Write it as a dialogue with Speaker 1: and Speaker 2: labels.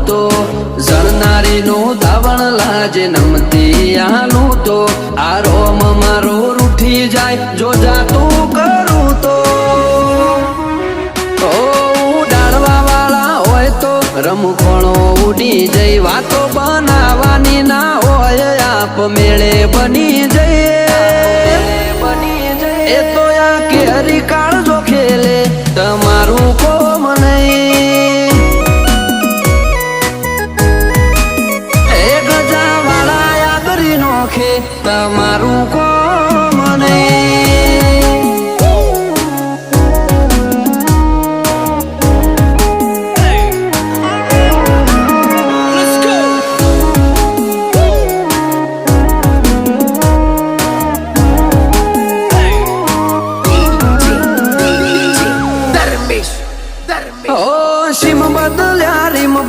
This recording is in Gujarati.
Speaker 1: તો જણનારી નું ધાવણ લાજે નમતી આલું તો આ રોમ મારો રૂઠી જાય જો જાતું કરું તો ઉડાડવા વાળા હોય તો રમખોણો ઉડી જઈ વાતો બનાવવાની ના હોય આપ મેળે બની જઈએ એ તો આ કેરી કાળજો ખેલે તમારું કોમ નહીં એ ગજા વાળા આગરી નોખે તમારું કોમ